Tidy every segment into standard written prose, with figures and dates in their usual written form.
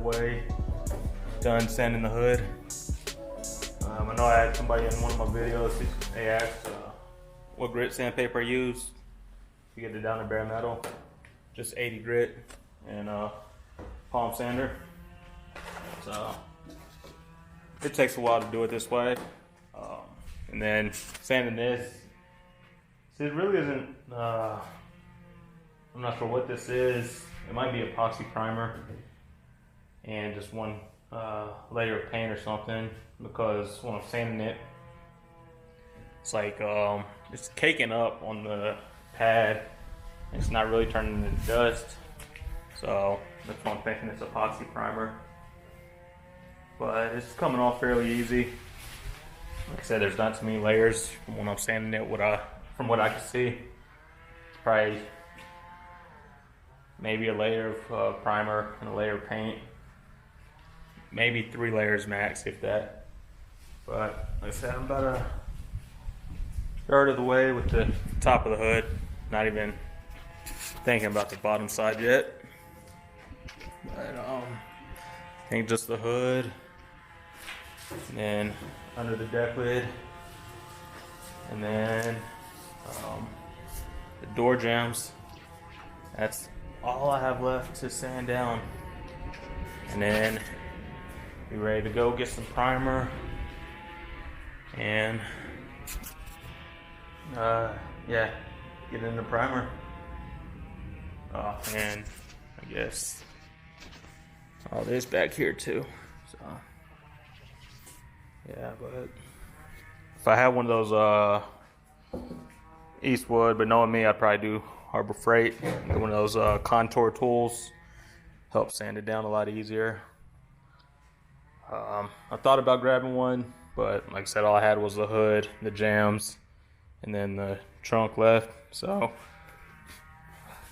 way. Done sanding the hood. I know I had somebody in one of my videos, they asked what grit sandpaper I use to get it down to bare metal. Just 80 grit and palm sander. So it takes a while to do it this way. And then sanding this, see, it really isn't, I'm not sure what this is. It might be epoxy primer and just one layer of paint or something, because when I'm sanding it, it's like it's caking up on the pad. It's not really turning into dust, so that's why I'm thinking it's epoxy primer. But it's coming off fairly easy. Like I said, there's not too many layers when I'm sanding it. From what I can see, it's probably maybe a layer of primer and a layer of paint. Maybe 3 layers max, if that. But like I said, I'm about a third of the way with the top of the hood. Not even thinking about the bottom side yet. But I think just the hood, and then under the deck lid, and then the door jambs. That's all I have left to sand down, and then be ready to go get some primer and yeah, get into primer. And I guess all this back here too. So yeah, but if I had one of those Eastwood, but knowing me, I'd probably do Harbor Freight. Get one of those contour tools. Help sand it down a lot easier. I thought about grabbing one, but like I said, all I had was the hood, the jambs, and then the trunk left. So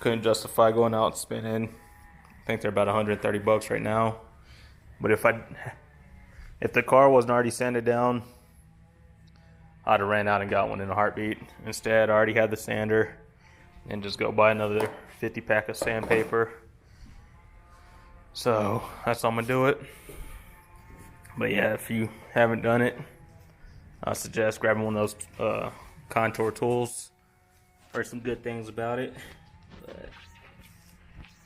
couldn't justify going out and spending. I think they're about 130 bucks right now. But if the car wasn't already sanded down, I'd have ran out and got one in a heartbeat. Instead, I already had the sander, and just go buy another 50 pack of sandpaper. So that's how I'm gonna do it. But yeah, if you haven't done it, I suggest grabbing one of those contour tools. Heard some good things about it, but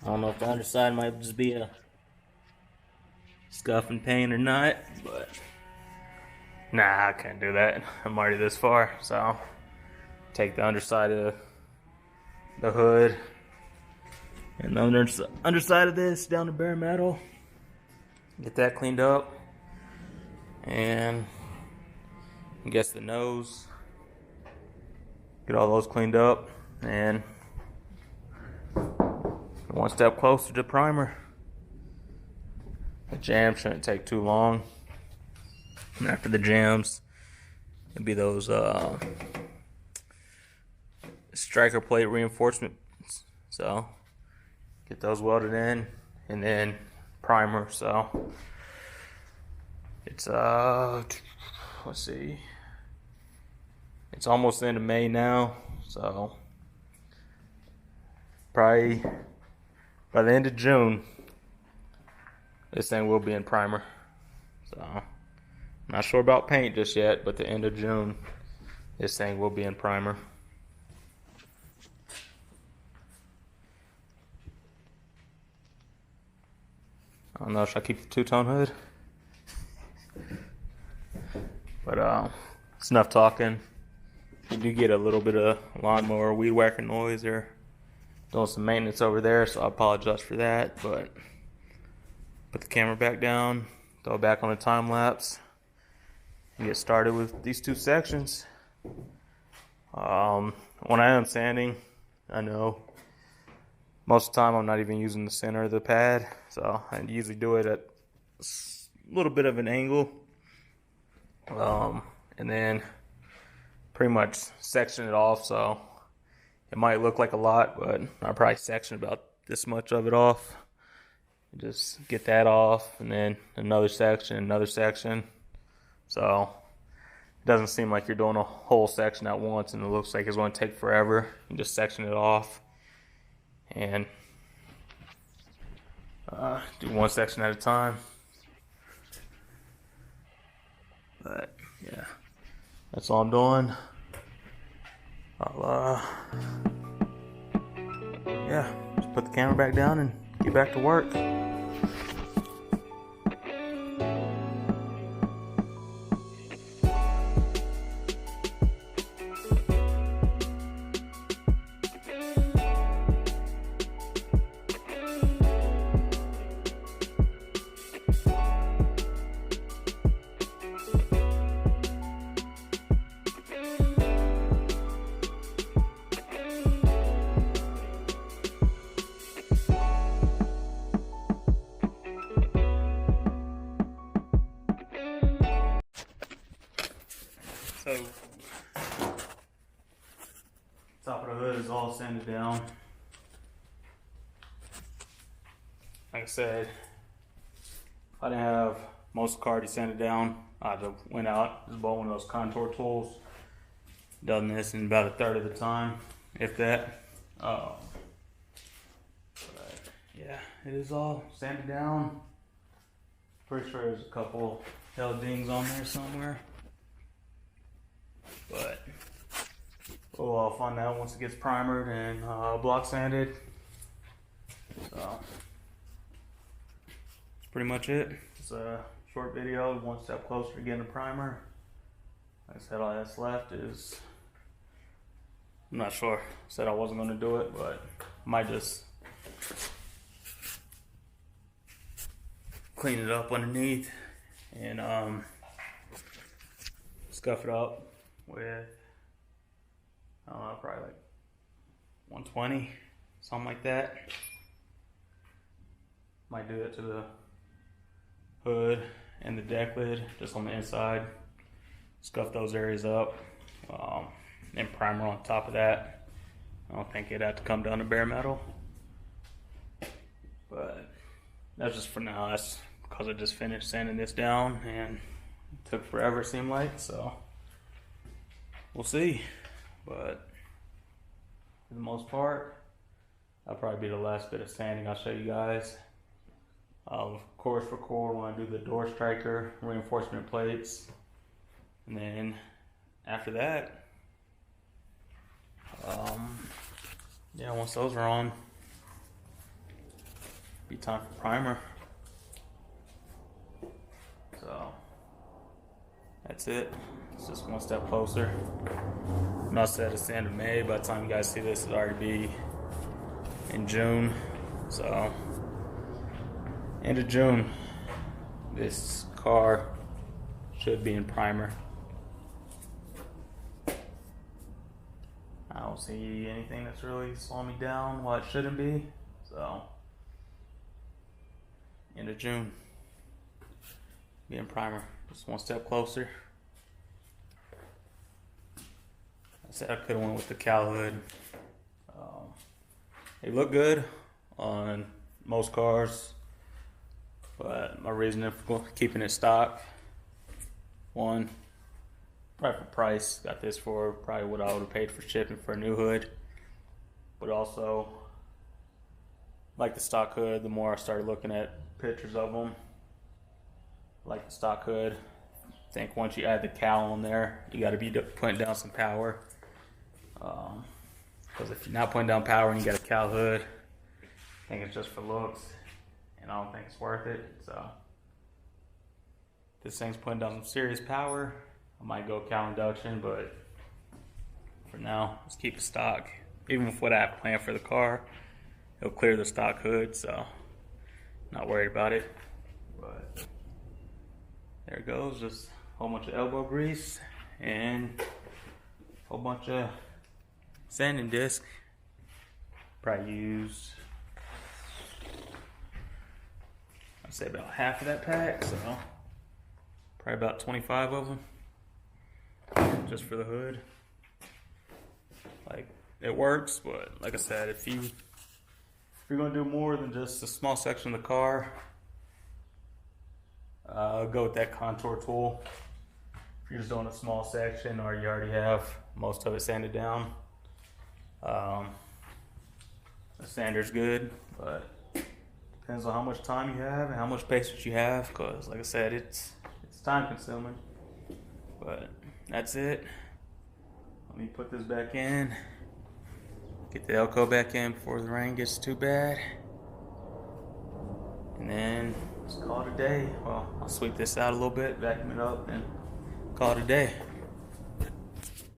I don't know if the underside might just be a scuff and paint or not. But nah, I can't do that. I'm already this far, so take the underside of the hood and the underside of this down to bare metal. Get that cleaned up, and I guess the nose. Get all those cleaned up, and one step closer to primer. The jam shouldn't take too long. And after the jams, it'd be those striker plate reinforcements. So get those welded in, and then primer. So it's let's see, it's almost the end of May now, so probably by the end of June this thing will be in primer. So not sure about paint just yet, but the end of June this thing will be in primer. I don't know, should I keep the two-tone hood? But it's enough talking. You do get a little bit of lawnmower weed whacker noise. They're doing some maintenance over there, so I apologize for that. But put the camera back down, throw it back on the time lapse, and get started with these 2 sections. When I am sanding, I know most of the time I'm not even using the center of the pad, so I usually do it at a little bit of an angle, and then pretty much section it off. So it might look like a lot, but I'll probably section about this much of it off. Just get that off, and then another section. So it doesn't seem like you're doing a whole section at once, and it looks like it's going to take forever. You just section it off, and Do one section at a time. But yeah, that's all I'm doing. I'll yeah, just put the camera back down and get back to work. So, top of the hood is all sanded down. Like I said, if I didn't have most of the car already sanded down, I'd have went out, just bought one of those contour tools, done this in about a third of the time, if that. But yeah, it is all sanded down. Pretty sure there's a couple hell dings on there somewhere. But I'll find out once it gets primered and block sanded. So that's pretty much it. It's a short video, one step closer to getting a primer. Like I said, all that's left is, I'm not sure. I said I wasn't going to do it, but I might just clean it up underneath and scuff it up with, I don't know, probably like 120, something like that. Might do it to the hood and the deck lid, just on the inside. Scuff those areas up, and primer on top of that. I don't think it'd have to come down to bare metal, but that's just for now. That's because I just finished sanding this down and it took forever, it seemed like, so we'll see. But for the most part, that'll probably be the last bit of sanding I'll show you guys. I'll of course record when I do the door striker reinforcement plates, and then after that, yeah, once those are on, be time for primer. So that's it. It's just one step closer. And I said it's the end of May. By the time you guys see this, it'll already be in June. So end of June, this car should be in primer. I don't see anything that's really slowing me down. Well, it shouldn't be. So end of June, be in primer. Just one step closer. I said I could have went with the cowl hood. They look good on most cars, but my reason for keeping it stock, one, probably for price. Got this for probably what I would have paid for shipping for a new hood, but also like the stock hood. The more I started looking at pictures of them, like the stock hood, I think once you add the cowl on there, you got to be putting down some power. Because if you're not putting down power and you got a cowl hood, I think it's just for looks, and I don't think it's worth it. So this thing's putting down some serious power. I might go cowl induction, but for now, let's keep it stock. Even with what I have planned for the car, it'll clear the stock hood, so not worried about it. But there it goes, just a whole bunch of elbow grease and a whole bunch of sanding disc. Probably used, I'd say about half of that pack, so probably about 25 of them just for the hood. Like, it works, but like I said, if you're gonna do more than just a small section of the car, go with that contour tool. If you're just doing a small section or you already have most of it sanded down, the sander's good, but Depends on how much time you have and how much patience you have, because like I said, it's time consuming. But that's it. Let me put this back in. Get the Elko back in before the rain gets too bad. And then just call it a day. Well, I'll sweep this out a little bit, vacuum it up, and call it a day.